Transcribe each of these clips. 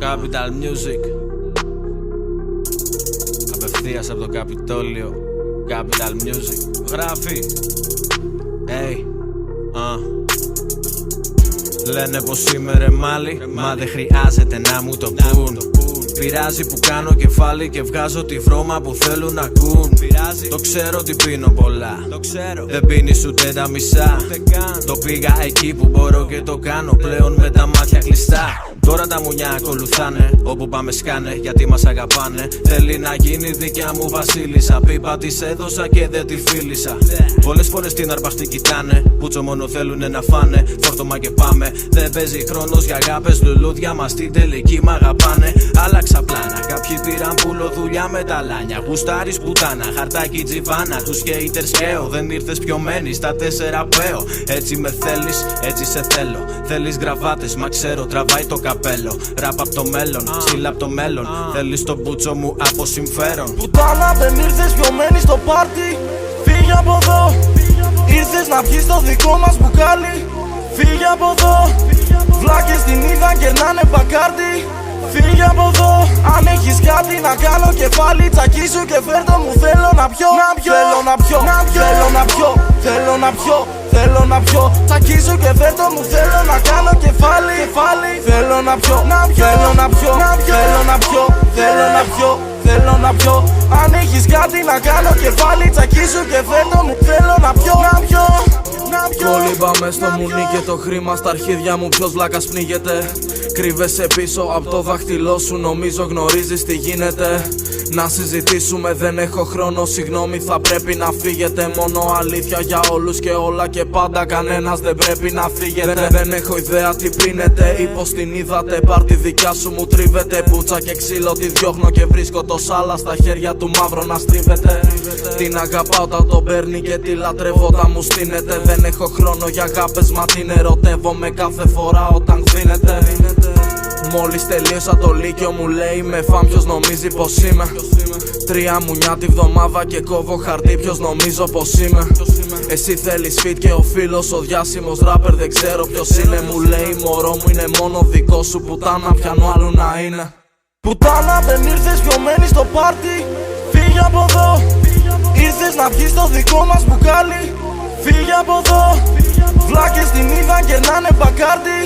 Capital Music. Απευθείας από το Καπιτόλιο. Capital Music. Γράφει. Hey. Λένε πως είμαι ρεμάλι, μα δεν χρειάζεται να μου το πουν. Πειράζει που κάνω κεφάλι και βγάζω τη βρώμα που θέλουν να ακούν. Το ξέρω ότι πίνω πολλά, δεν πίνεις ούτε τα μισά. Το πήγα εκεί που μπορώ και το κάνω πλέον με τα μάτια κλειστά. Τώρα τα μουνιά ακολουθάνε, όπου πάμε σκάνε γιατί μας αγαπάνε. Θέλει να γίνει δικιά μου βασίλισσα, πίπα της έδωσα και δεν τη φίλησα. Πολλές φορές την αρπαχτή κοιτάνε, πούτσο μόνο θέλουνε να φάνε. Φόρτωμα και πάμε, δεν παίζει χρόνος για αγάπες. Λουλούδια μας στην τελική μ' αγαπάνε. Άλλαξα πλάνα, κάποιοι πήραν πουλο δουλειά με τα λάνια. Γουστάρεις πουτάνα, χαρτάκι τζιβάνα. Τους haters καίω, δεν ήρθες πιωμένη στα 4 πέω. Έτσι με θέλεις, έτσι σε θέλω. Θέλεις γραβάτες, μα ξέρω τραβάει το καπέλο. Ραπ απ' το μέλλον, στυλ απ' το μέλλον. Θέλεις το μπούτσο μου από συμφέρον. Πουτάνα δεν ήρθες πιωμένη στο πάρτι. Φύγε από εδώ. Ήρθες να πιεις το δικό μας μπουκάλι. Φύγε από εδώ. Βλάκες την είδαν κερνάνε μπακάρτι. Φύγε από εδώ. Αν έχεις κάτι να κάνω και πάλι τσακίσου και φέρτο μου. Θέλω να πιω, θέλω να πιω, θέλω να πιω, θέλω να πιω, θέλω να πιω. Τσακίσου και φέρτο μου. Θέλω να κάνω κεφάλι. Θέλω να πιω, θέλω να πιω, θέλω να πιω, θέλω να πιω, θέλω να πιω. Αν έχεις κάτι να κάνω κεφάλι τσακίσου και φέρτο μου. Θέλω να πιω, κολύμπαμε στο μουνί και το χρήμα στα αρχίδια μου. Ποιος βλάκας πνίγεται. Κρύβεσαι πίσω από το δάχτυλό σου. Νομίζω γνωρίζεις τι γίνεται. Να συζητήσουμε δεν έχω χρόνο. Συγγνώμη θα πρέπει να φύγετε. Μόνο αλήθεια για όλους και όλα και πάντα. Κανένας δεν πρέπει να φύγετε. Δεν έχω ιδέα τι πίνετε ή πως την είδατε. Πάρ' τη δικιά σου μου τρίβεται. Πουτσα και ξύλο τη διώχνω και βρίσκω το σάλα στα χέρια του μαύρο να στρίβεται. Την αγαπάω όταν τον παίρνει και τη λατρεύω όταν μου στείνεται. Δεν έχω χρόνο για αγάπες μα την ερωτεύομαι κάθε φορά όταν γδίνεται. Μόλις τελείωσα το λύκειο μου λέει με φαν ποιος νομίζει πως είμαι. 3 μουνιά τη βδομάδα και κόβω χαρτί ποιος νομίζω πως είμαι. Εσύ θέλεις fit και ο φίλος ο διάσημος ράπερ δεν ξέρω ποιος είναι. Μου λέει μωρό μου είναι μόνο δικό σου πουτάνα πιανού άλλου να είναι. Πουτάνα δεν ήρθες πιωμένη στο πάρτι. Φύγε από εδώ. Ήρθες να πιεις το δικό μας μπουκάλι. Φύγε από εδώ. Βλάκες την είδαν κερνάνε μπακάρτι.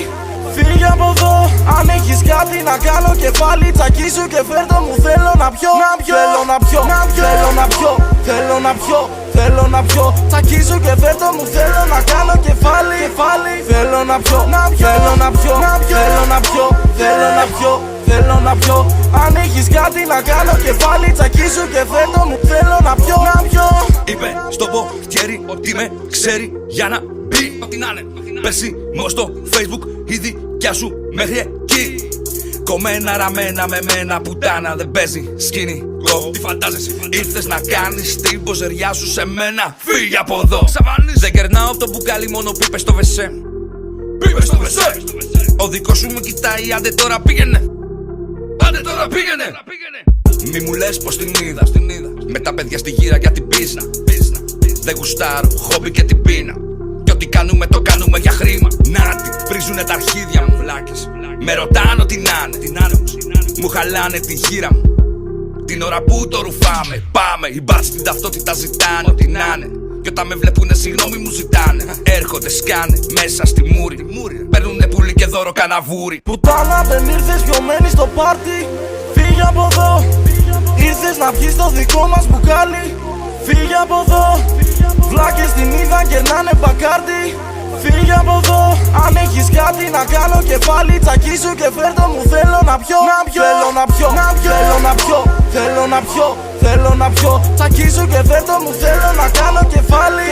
Φύγε από εδώ. Αν έχεις κάτι να κάνω και πάλι τσακίσου και φέρτο μου. Θέλω να πιω, θέλω να πιω, θέλω να πιω, θέλω να πιω, θέλω να πιω. Τσακίσου και φέρτο μου. Θέλω να κάνω κεφάλι. Θέλω να πιω, θέλω να πιω, θέλω να πιω, θέλω να πιω, θέλω να πιω. Αν έχεις κάτι να κάνω και πάλι τσακίσου και φέρτο μου. Θέλω να πιω, Είπε στο ποχτέρι ότι με ξέρει για να μπει ό,τι να είναι. Πέρσι μου στο Facebook η δικιά σου μέχρι εκεί. Κομμένα ραμμένα με μένα πουτάνα δεν παίζει σκηνικό. Τι φαντάζεσαι, ήρθες να κάνεις την ποζεριά σου σε μένα. Φύγε από εδώ. Δεν κερνάω από το μπουκάλι μόνο πίπες στο βεσέ. Πίπες στο βεσέ. Ο δικός σου με κοιτάει άντε τώρα πήγαινε. Άντε τώρα πήγαινε. Μη μου λες πως την είδα με τα παιδιά στη γύρα για την πίσνα. Δεν γουστάρω χόμπι και την πείνα. Και ό,τι κάνουμε το κάνουμε για χρήμα. Νάτι, βρίζουνε τα αρχίδια μου βλάκες. Με ρωτάνε τι να είναι. Μου χαλάνε τη γύρα μου. Την ώρα που το ρουφάμε. Πάμε, οι μπάτς την ταυτότητα ζητάνε. Ό,τι να είναι. Και όταν με βλέπουνε συγγνώμη μου ζητάνε. Έρχονται σκάνε μέσα στη μούρη. Παίρνουνε πουλί και δώρο καναβούρι. Πουτάνα δεν ήρθες πιωμένη στο πάρτι. Φύγε από εδώ. Ήρθες να πιεις το δικό μας μπουκάλι. Φύγε από εδώ. Βλάκες την είδαν κερνάνε μπακάρτι. Φύγε από εδώ. Αν έχεις κάτι να κάνω και πάλι τσακίσου και φέρτο μου. Θέλω να πιω, θέλω να πιω, θέλω να πιω, θέλω να πιω, θέλω να πιω. Τσακίσου και φέρτο μου. Θέλω να κάνω κεφάλι.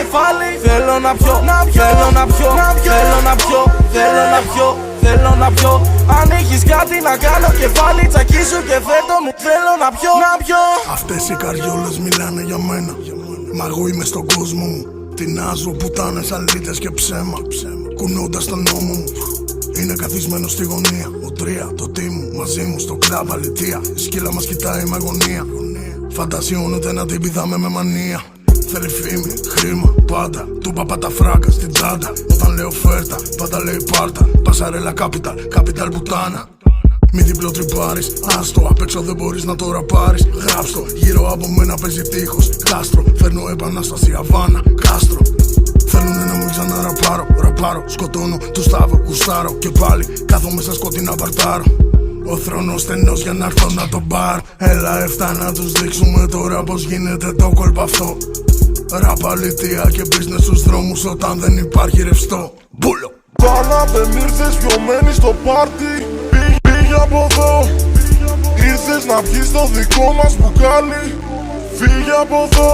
Θέλω να πιω, θέλω να πιω, θέλω να πιω, θέλω να πιω, θέλω να πιω. Αν έχεις κάτι να κάνω και πάλι τσακίσου και φέρτο μου. Θέλω να πιω, Αυτές οι καριόλες μιλάνε για μένα. Μα εγώ είμαι στον κόσμο μου. Τεινάζω πουτάνες, αλήτες και ψέμα. Κουνώντας τον νόμο μου. Είναι καθισμένο στη γωνία. Ο 3, το τι μου, μαζί μου στο κλαμπ αλητία. Η σκύλα μας κοιτάει με αγωνία. Φαντασιώνεται να την πηδάμε με μανία. Θέλει φήμη, χρήμα, πάντα. Του παπά τα φράγκα στην τσάντα. Όταν λέω φέρτα, πάντα λέει πάρτα. Πασαρέλα capital, capital πουτάνα. Μη διπλό τρυπάρεις, άστο. Απ' έξω δεν μπορείς να το ραπάρεις. Γράψτο, γύρω από μένα παίζει τείχος. Κάστρο, φέρνω επανάσταση Αβάνα, Κάστρο. Θέλουνε να μου ξαναραπάρω, ραπάρω. Σκοτώνω, του στάβω, γουστάρω. Και πάλι κάθομαι στα σκοτεινά παρτάρω. Ο θρόνος στενός για να έρθω να τον πάρω. Έλα εφτά να τους δείξουμε τώρα πως γίνεται το κόλπο αυτό. Ραπαλιτία και business στους δρόμους όταν δεν υπάρχει ρευστό. Μπούλο. Πάνα δεν ήρθες πιωμένη στο πάρτι. Πήγε από εδώ. Ήρθες να πιεις το δικό μας μπουκάλι. Φύγε από εδώ.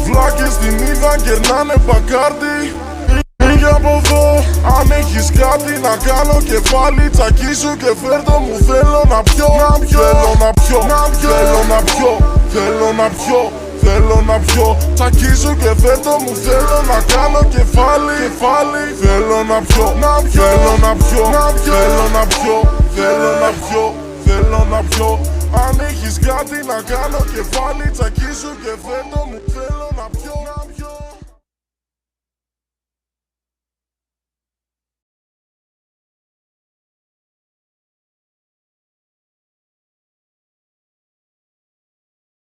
Βλάκες την είδαν κερνάνε μπακάρτι. Πήγε από εδώ. Αν έχεις κάτι να κάνω και πάλι τσακίσου και φέρτο μου. Θέλω να πιω. Θέλω να πιω. Θέλω να πιω. Θέλω να πιω. Θέλω να πιω. Τσακίσου και φέρτο μου. Θέλω να κάνω κεφάλι. Θέλω να πιω. Θέλω να πιω. Θέλω να πιω. Θέλω να πιω. Θέλω να πιω. Αν έχεις κάτι να κάνω κεφάλι τσακίσου και φέρτο μου.